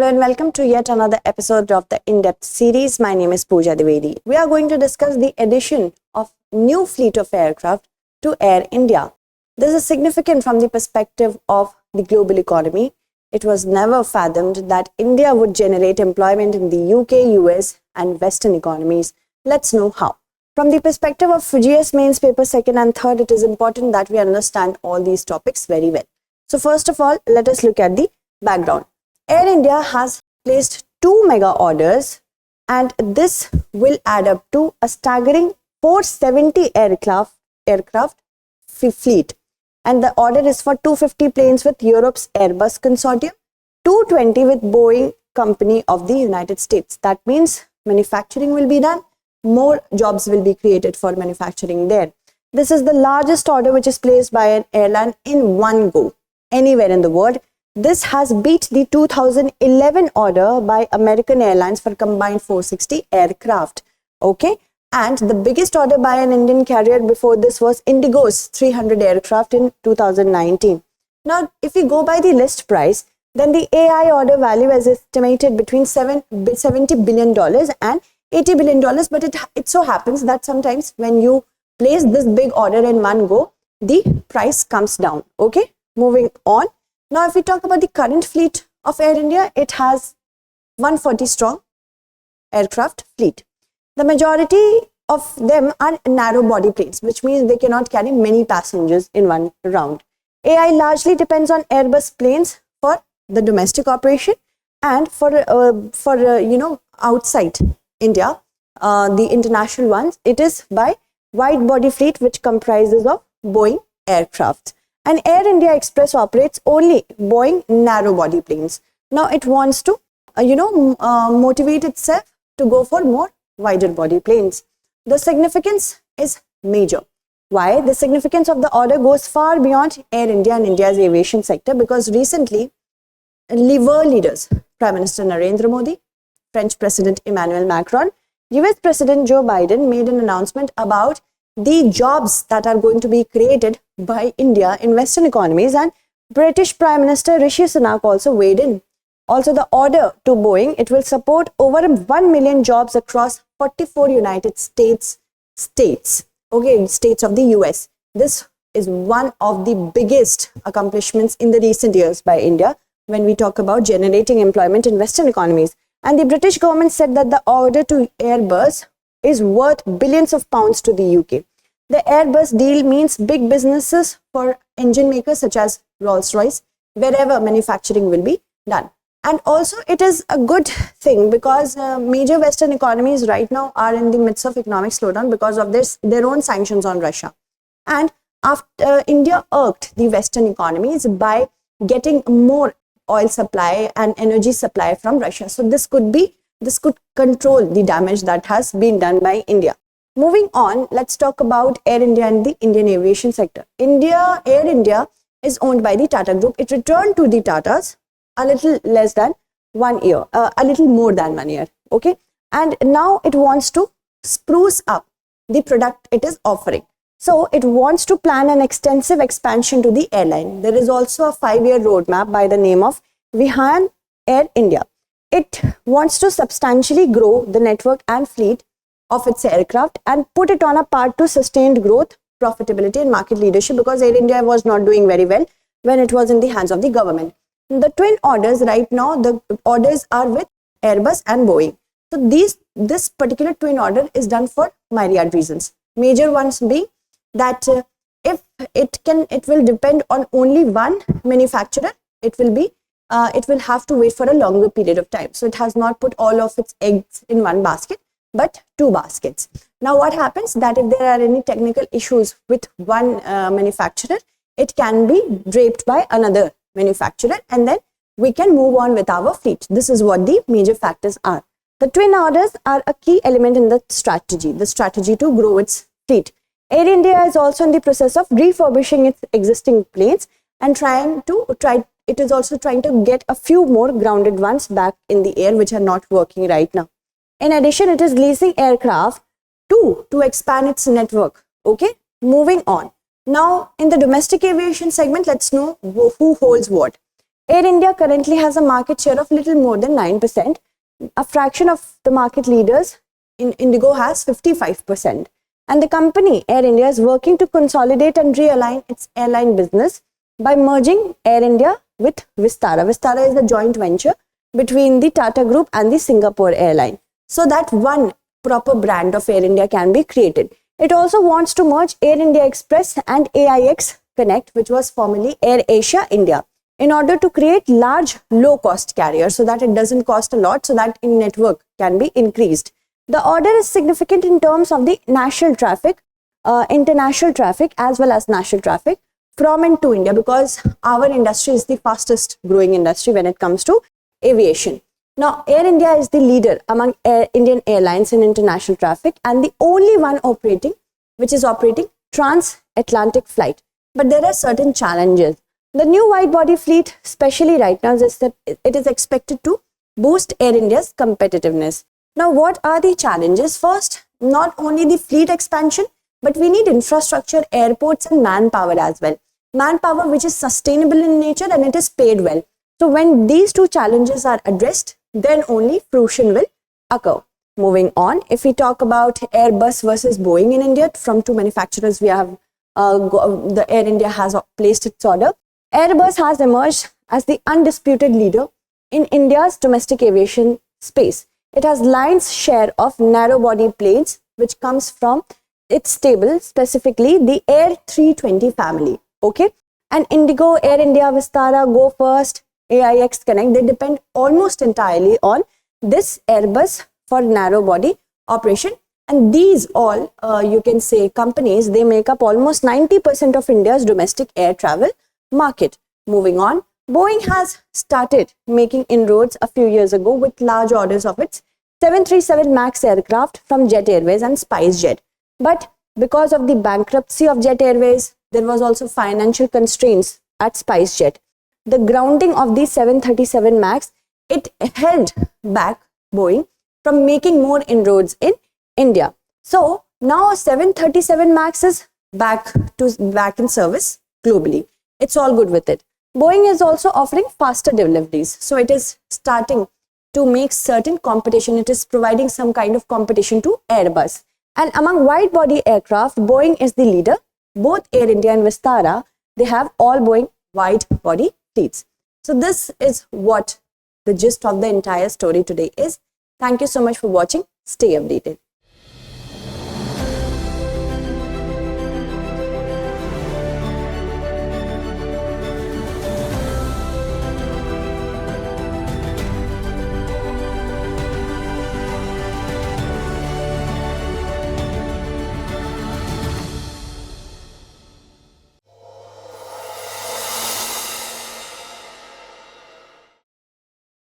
Hello and welcome to yet another episode of the In-Depth series. My name is Pooja Dwivedi. We are going to discuss the addition of new fleet of aircraft to Air India. This is significant from the perspective of the global economy. It was never fathomed that India would generate employment in the UK, US and Western economies. Let's know how. From the perspective of GS Mains Paper 2nd and 3rd, it is important that we understand all these topics very well. So first of all, let us look at the background. Air India has placed 2 mega orders and this will add up to a staggering 470 aircraft fleet. And the order is for 250 planes with Europe's Airbus consortium, 220 with Boeing company of the United States. That means manufacturing will be done, more jobs will be created for manufacturing there. This is the largest order which is placed by an airline in one go, anywhere in the world. This has beat the 2011 order by American Airlines for combined 460 aircraft. Okay. And the biggest order by an Indian carrier before this was Indigo's 300 aircraft in 2019. Now, if we go by the list price, then the AI order value is estimated between $70 billion and $80 billion. But it so happens that sometimes when you place this big order in one go, the price comes down. Okay, moving on. Now, if we talk about the current fleet of Air India, it has 140 strong aircraft fleet. The majority of them are narrow body planes, which means they cannot carry many passengers in one round. AI largely depends on Airbus planes for the domestic operation and for outside India, the international ones, it is by wide body fleet which comprises of Boeing aircraft. And Air India Express operates only Boeing narrow body planes. Now it wants to motivate itself to go for more wider body planes. The significance is major. Why? The significance of the order goes far beyond Air India and India's aviation sector, because recently world leaders, Prime Minister Narendra Modi, French President Emmanuel Macron, US President Joe Biden made an announcement about the jobs that are going to be created by India in Western economies, and British Prime Minister Rishi Sunak also weighed in. Also, the order to Boeing, it will support over 1 million jobs across 44 United States, states of the US. This is one of the biggest accomplishments in the recent years by India when we talk about generating employment in Western economies. And the British government said that the order to Airbus is worth billions of pounds to the UK. The Airbus deal means big businesses for engine makers such as Rolls-Royce, wherever manufacturing will be done. And also it is a good thing because major Western economies right now are in the midst of economic slowdown because of their own sanctions on Russia. And after India irked the Western economies by getting more oil supply and energy supply from Russia. So this could control the damage that has been done by India. Moving on, let's talk about Air India and the Indian aviation sector. Air India is owned by the Tata Group. It returned to the Tatas a little less than 1 year, a little more than 1 year. Okay. And now it wants to spruce up the product it is offering. So it wants to plan an extensive expansion to the airline. There is also a 5-year roadmap by the name of Vihan Air India. It wants to substantially grow the network and fleet of its aircraft and put it on a path to sustained growth, profitability and market leadership, because Air India was not doing very well when it was in the hands of the government. The twin orders right now, the orders are with Airbus and Boeing. So this particular twin order is done for myriad reasons. Major ones being that if it will depend on only one manufacturer, it will have to wait for a longer period of time. So it has not put all of its eggs in one basket, but 2 baskets. Now what happens that if there are any technical issues with one manufacturer, it can be draped by another manufacturer and then we can move on with our fleet. This is what the major factors are. The twin orders are a key element in the strategy to grow its fleet. Air India is also in the process of refurbishing its existing planes and it is also trying to get a few more grounded ones back in the air which are not working right now. In addition, it is leasing aircraft to expand its network. Okay, moving on. Now, in the domestic aviation segment, let's know who holds what. Air India currently has a market share of little more than 9%. A fraction of the market leaders in Indigo has 55%. And the company, Air India, is working to consolidate and realign its airline business by merging Air India with Vistara. Vistara is the joint venture between the Tata Group and the Singapore airline, so that one proper brand of Air India can be created. It also wants to merge Air India Express and AIX Connect, which was formerly Air Asia India, in order to create large low-cost carriers so that it doesn't cost a lot, so that in network can be increased. The order is significant in terms of the national traffic, international traffic, as well as national traffic from and to India, because our industry is the fastest growing industry when it comes to aviation. Now, Air India is the leader among Indian airlines in international traffic and the only one which is operating transatlantic flight. But there are certain challenges. The new wide-body fleet, especially right now, is that it is expected to boost Air India's competitiveness. Now, what are the challenges? First, not only the fleet expansion, but we need infrastructure, airports, and manpower as well. Manpower which is sustainable in nature and it is paid well. So when these two challenges are addressed, then only fruition will occur. Moving on, if we talk about Airbus versus Boeing in India, from two manufacturers we have, the Air India has placed its order. Airbus has emerged as the undisputed leader in India's domestic aviation space. It has lion's share of narrow-body planes, which comes from its stable, specifically the Air 320 family. Okay, and Indigo, Air India, Vistara, Go First, AIX Connect, they depend almost entirely on this Airbus for narrow-body operation. And these all, you can say, companies, they make up almost 90% of India's domestic air travel market. Moving on, Boeing has started making inroads a few years ago with large orders of its 737 MAX aircraft from Jet Airways and SpiceJet. But because of the bankruptcy of Jet Airways, there was also financial constraints at SpiceJet. The grounding of the 737 MAX, it held back Boeing from making more inroads in India. So now 737 MAX is back in service globally. It's all good with it. Boeing is also offering faster deliveries. So it is starting to make certain competition. It is providing some kind of competition to Airbus. And among wide-body aircraft, Boeing is the leader. Both Air India and Vistara, they have all Boeing wide-body fleets. So this is what the gist of the entire story today is. Thank you so much for watching. Stay updated.